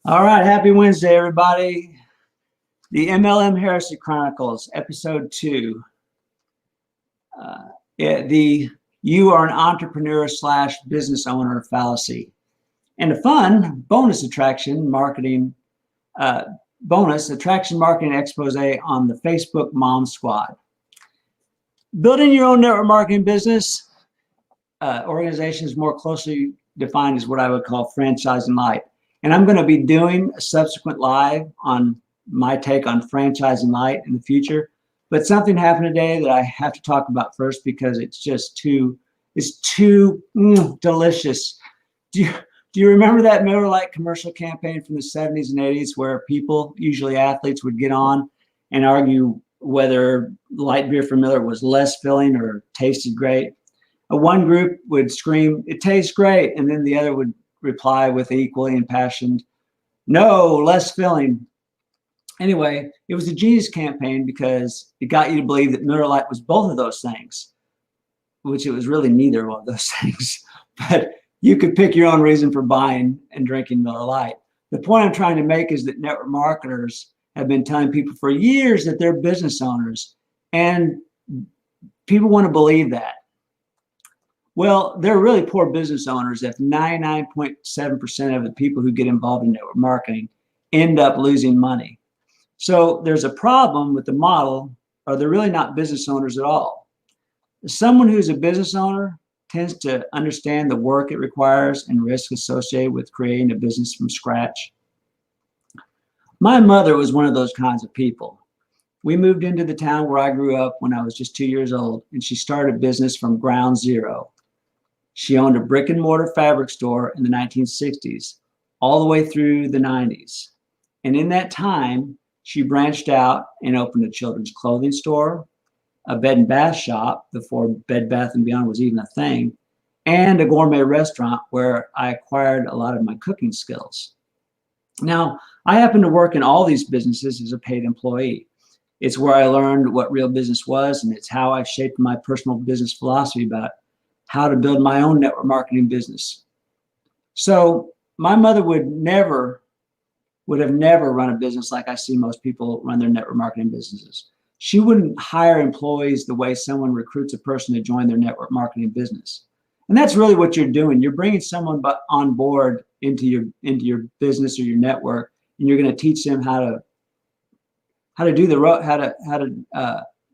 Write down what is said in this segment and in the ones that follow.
All right, happy Wednesday, everybody. The MLM Heresy Chronicles, episode 2. You are an entrepreneur / business owner fallacy. And a fun bonus attraction marketing expose on the Facebook Mom Squad. Building your own network marketing business organization is more closely defined as what I would call franchising light. And I'm going to be doing a subsequent live on my take on franchising light in the future. But something happened today that I have to talk about first because it's just too delicious. Do you remember that Miller Lite commercial campaign from the 70s and 80s where people, usually athletes, would get on and argue whether light beer from Miller was less filling or tasted great? One group would scream, "It tastes great," and then the other would reply with equally impassioned, "No, less filling." Anyway, it was a genius campaign because it got you to believe that Miller Lite was both of those things, which it was really neither one of those things. But you could pick your own reason for buying and drinking Miller Lite. The point I'm trying to make is that network marketers have been telling people for years that they're business owners, and people want to believe that. Well, they're really poor business owners if 99.7% of the people who get involved in network marketing end up losing money. So there's a problem with the model, or they're really not business owners at all. Someone who's a business owner tends to understand the work it requires and risk associated with creating a business from scratch. My mother was one of those kinds of people. We moved into the town where I grew up when I was just 2 years old, and she started a business from ground zero. She owned a brick and mortar fabric store in the 1960s, all the way through the 90s. And in that time, she branched out and opened a children's clothing store, a bed and bath shop before Bed Bath & Beyond was even a thing, and a gourmet restaurant where I acquired a lot of my cooking skills. Now, I happen to work in all these businesses as a paid employee. It's where I learned what real business was, and it's how I shaped my personal business philosophy about how to build my own network marketing business. So my mother would have never run a business like I see most people run their network marketing businesses. She wouldn't hire employees the way someone recruits a person to join their network marketing business. And that's really what you're doing. You're bringing someone on board into your business or your network, and you're going to teach them how to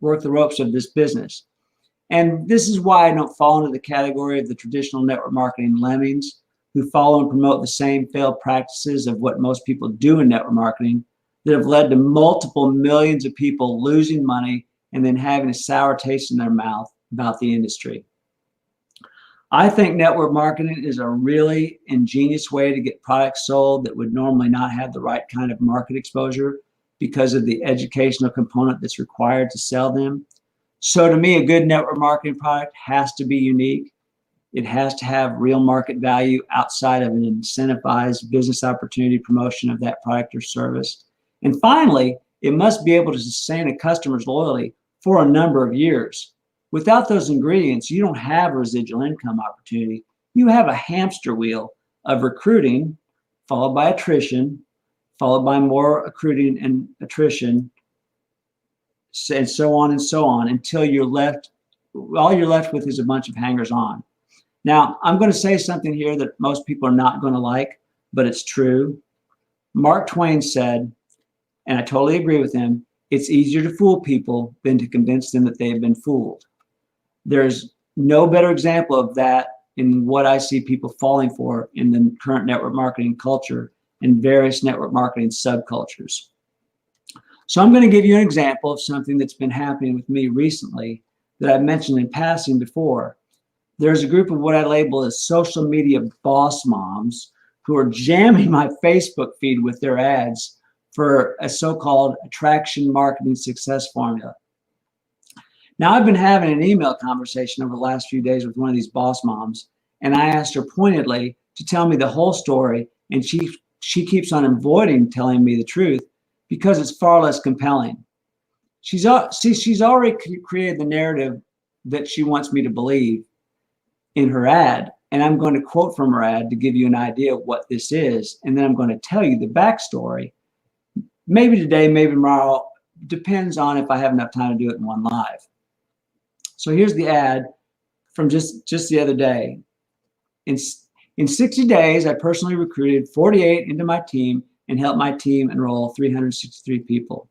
work the ropes of this business. And this is why I don't fall into the category of the traditional network marketing lemmings who follow and promote the same failed practices of what most people do in network marketing that have led to multiple millions of people losing money and then having a sour taste in their mouth about the industry. I think network marketing is a really ingenious way to get products sold that would normally not have the right kind of market exposure because of the educational component that's required to sell them. So to me, a good network marketing product has to be unique. It has to have real market value outside of an incentivized business opportunity promotion of that product or service. And finally, it must be able to sustain a customer's loyalty for a number of years. Without those ingredients, you don't have a residual income opportunity. You have a hamster wheel of recruiting, followed by attrition, followed by more recruiting and attrition, and so on until all you're left with is a bunch of hangers-on. Now, I'm going to say something here that most people are not going to like, but it's true. Mark Twain said, and I totally agree with him, it's easier to fool people than to convince them that they have been fooled. There's no better example of that in what I see people falling for in the current network marketing culture and various network marketing subcultures. So I'm going to give you an example of something that's been happening with me recently that I've mentioned in passing before. There's a group of what I label as social media boss moms who are jamming my Facebook feed with their ads for a so-called attraction marketing success formula. Now, I've been having an email conversation over the last few days with one of these boss moms, and I asked her pointedly to tell me the whole story, and she keeps on avoiding telling me the truth because it's far less compelling. She's already created the narrative that she wants me to believe in her ad, And I'm going to quote from her ad to give you an idea of what this is. And then I'm going to tell you the backstory. Maybe today, maybe tomorrow, depends on if I have enough time to do it in one live. So here's the ad from just the other day. In 60 days, I personally recruited 48 into my team and helped my team enroll 363 people.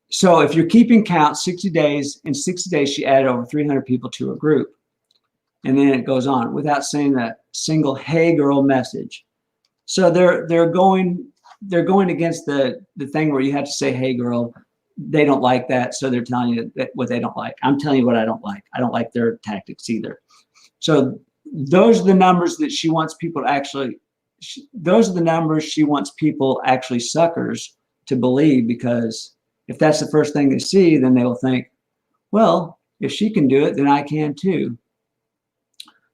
So if you're keeping count, 60 days, in 60 days, she added over 300 people to her group. And then it goes on without saying a single "hey girl" message. So they're going against the thing where you have to say "hey girl." They don't like that, so they're telling you that what they don't like. I'm telling you what I don't like. I don't like their tactics either. So those are the numbers that she wants people to actually. Those are the numbers she wants people actually suckers to believe, because if that's the first thing they see, then they will think, well, if she can do it, then I can too.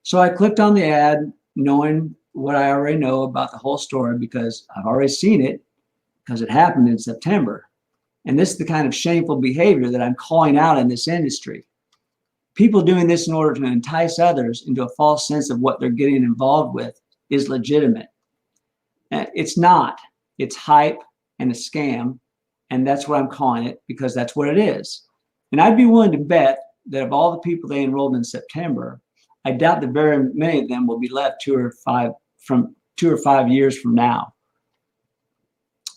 So I clicked on the ad knowing what I already know about the whole story, because I've already seen it, because it happened in September. And this is the kind of shameful behavior that I'm calling out in this industry. People doing this in order to entice others into a false sense of what they're getting involved with is legitimate. It's not. It's hype and a scam. And that's what I'm calling it, because that's what it is. And I'd be willing to bet that of all the people they enrolled in September, I doubt that very many of them will be left 2 or 5 years from now.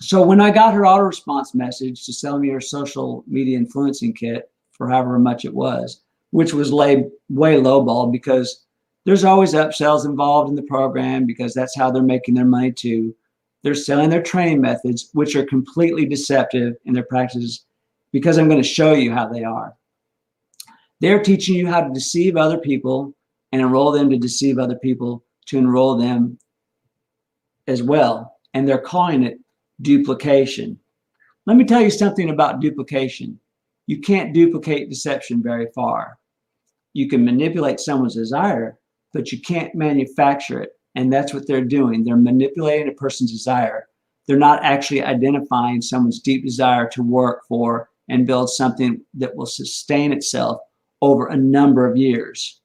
So when I got her auto response message to sell me her social media influencing kit for however much it was, which was way lowballed, because there's always upsells involved in the program, because that's how they're making their money too. They're selling their training methods, which are completely deceptive in their practices, because I'm going to show you how they are. They're teaching you how to deceive other people and enroll them to deceive other people to enroll them as well. And they're calling it duplication. Let me tell you something about duplication. You can't duplicate deception very far. You can manipulate someone's desire, but you can't manufacture it. And that's what they're doing. They're manipulating a person's desire. They're not actually identifying someone's deep desire to work for and build something that will sustain itself over a number of years.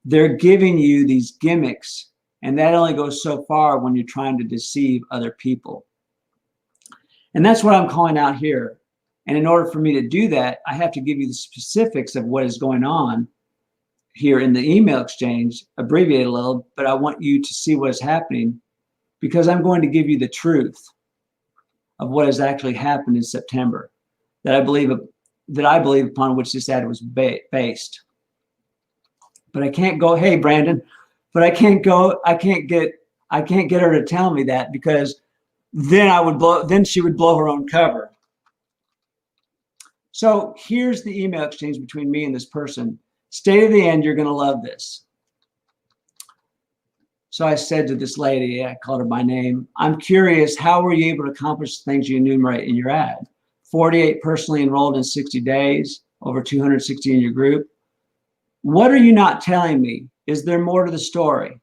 They're giving you these gimmicks, and that only goes so far when you're trying to deceive other people. And that's what I'm calling out here. And in order for me to do that, I have to give you the specifics of what is going on here in the email exchange, abbreviate a little, but I want you to see what is happening, because I'm going to give you the truth of what has actually happened in September that I believe upon which this ad was based. But I can't go, hey, Brandon, but I can't get her to tell me that, because then she would blow her own cover. So here's the email exchange between me and this person. Stay to the end, you're going to love this. So I said to this lady, I called her by name, I'm curious, how were you able to accomplish the things you enumerate in your ad? 48 personally enrolled in 60 days, over 260 in your group. What are you not telling me? Is there more to the story?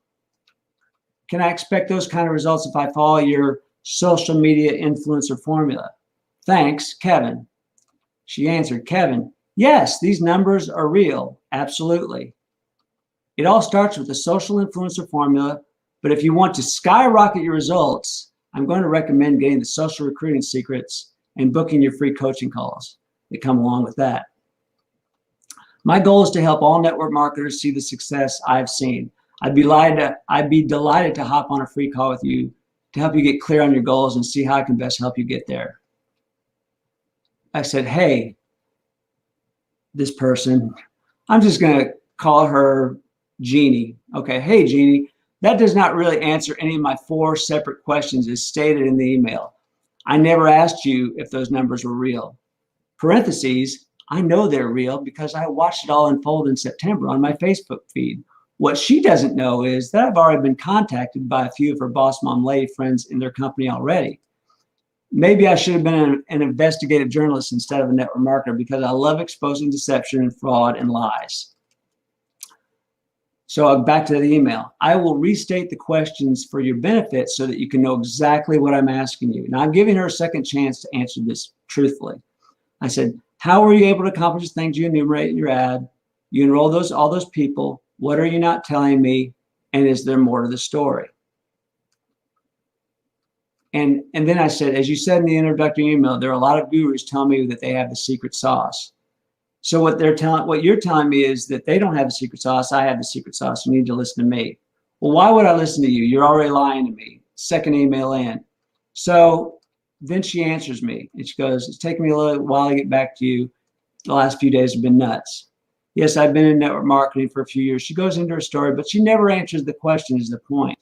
Can I expect those kind of results if I follow your social media influencer formula? Thanks, Kevin. She answered, Kevin, yes, these numbers are real. Absolutely. It all starts with the social influencer formula, but if you want to skyrocket your results, I'm going to recommend getting the social recruiting secrets and booking your free coaching calls that come along with that. My goal is to help all network marketers see the success I've seen. I'd be delighted to hop on a free call with you to help you get clear on your goals and see how I can best help you get there. I said, hey, this person, I'm just going to call her Jeannie. Okay, hey, Jeannie, that does not really answer any of my 4 separate questions as stated in the email. I never asked you if those numbers were real. Parentheses, I know they're real because I watched it all unfold in September on my Facebook feed. What she doesn't know is that I've already been contacted by a few of her boss mom lady friends in their company already. Maybe I should have been an investigative journalist instead of a network marketer, because I love exposing deception and fraud and lies. So back to the email. I will restate the questions for your benefit so that you can know exactly what I'm asking you. Now I'm giving her a second chance to answer this truthfully. I said, how were you able to accomplish the things you enumerate in your ad? You enroll all those people. What are you not telling me? And is there more to the story? And then I said, as you said in the introductory email, there are a lot of gurus telling me that they have the secret sauce. So what you're telling me is that they don't have the secret sauce. I have the secret sauce. You need to listen to me. Well, why would I listen to you? You're already lying to me. Second email in. So then she answers me and she goes, it's taken me a little while to get back to you. The last few days have been nuts. Yes, I've been in network marketing for a few years. She goes into her story, but she never answers the question, is the point.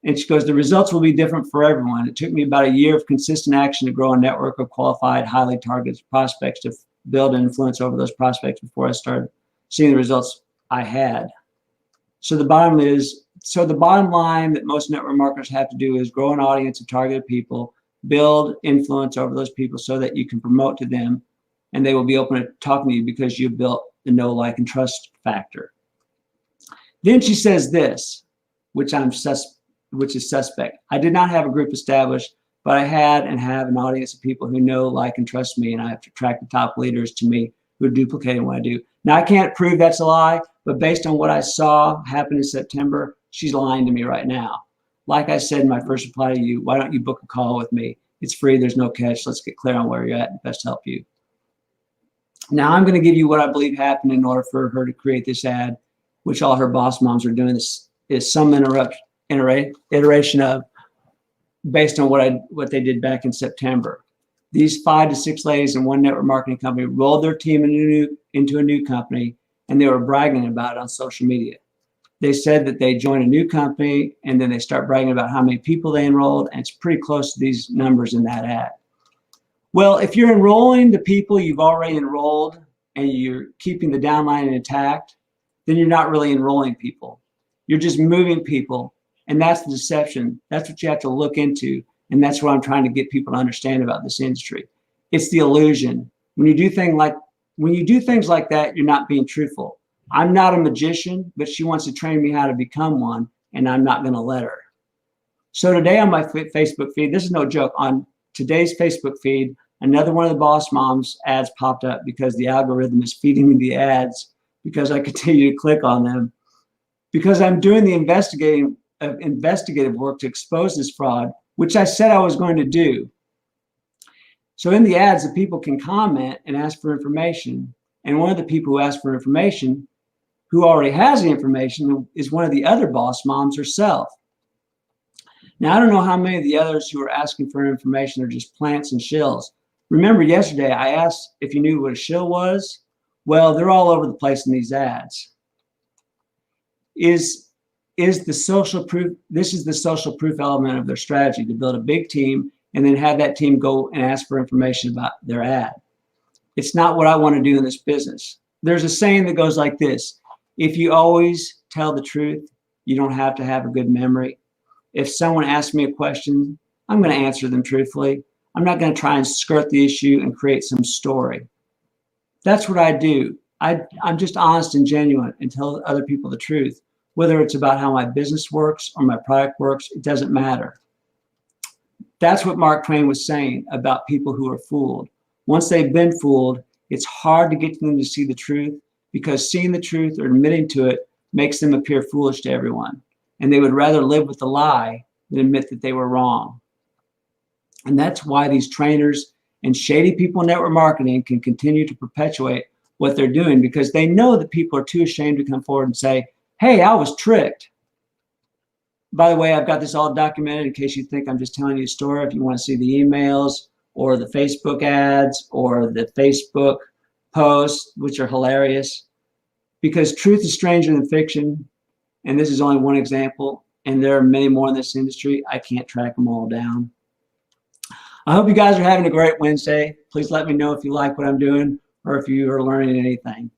And she goes, the results will be different for everyone. It took me about a year of consistent action to grow a network of qualified, highly targeted prospects to build an influence over those prospects before I started seeing the results I had. So the bottom line that most network marketers have to do is grow an audience of targeted people, build influence over those people so that you can promote to them and they will be open to talking to you because you built the know, like, and trust factor. Then she says this, which is suspect. I did not have a group established, but I had and have an audience of people who know, like, and trust me, and I have to attract the top leaders to me who are duplicating what I do. Now, I can't prove that's a lie, but based on what I saw happen in September, she's lying to me right now. Like I said in my first reply to you, why don't you book a call with me? It's free. There's no catch. Let's get clear on where you're at and best help you. Now, I'm going to give you what I believe happened in order for her to create this ad, which all her boss moms are doing. This is some iteration of based on what they did back in September. These 5 to 6 ladies in one network marketing company rolled their team into a new company, and they were bragging about it on social media. They said that they joined a new company, and then they start bragging about how many people they enrolled, and it's pretty close to these numbers in that ad. Well, if you're enrolling the people you've already enrolled and you're keeping the downline intact, then you're not really enrolling people. You're just moving people, and that's the deception. That's what you have to look into, and that's what I'm trying to get people to understand about this industry. It's the illusion. When you do things like that, you're not being truthful. I'm not a magician, but she wants to train me how to become one, and I'm not going to let her. So today on my Facebook feed, this is no joke, on today's Facebook feed, another one of the boss moms ads popped up because the algorithm is feeding me the ads because I continue to click on them. Because I'm doing the investigative work to expose this fraud, which I said I was going to do. So in the ads, the people can comment and ask for information. And one of the people who asked for information, who already has the information, is one of the other boss moms herself. Now, I don't know how many of the others who are asking for information are just plants and shills. Remember yesterday, I asked if you knew what a shill was? Well, they're all over the place in these ads. Is the social proof? This is the social proof element of their strategy, to build a big team and then have that team go and ask for information about their ad. It's not what I want to do in this business. There's a saying that goes like this: if you always tell the truth, you don't have to have a good memory. If someone asks me a question, I'm going to answer them truthfully. I'm not going to try and skirt the issue and create some story. That's what I do. I'm just honest and genuine and tell other people the truth. Whether it's about how my business works or my product works, it doesn't matter. That's what Mark Twain was saying about people who are fooled. Once they've been fooled, it's hard to get them to see the truth, because seeing the truth or admitting to it makes them appear foolish to everyone. And they would rather live with the lie than admit that they were wrong. And that's why these trainers and shady people in network marketing can continue to perpetuate what they're doing, because they know that people are too ashamed to come forward and say, hey, I was tricked. By the way, I've got this all documented in case you think I'm just telling you a story. If you want to see the emails or the Facebook ads or the Facebook posts, which are hilarious, because truth is stranger than fiction. And this is only one example. And there are many more in this industry. I can't track them all down. I hope you guys are having a great Wednesday. Please let me know if you like what I'm doing or if you are learning anything.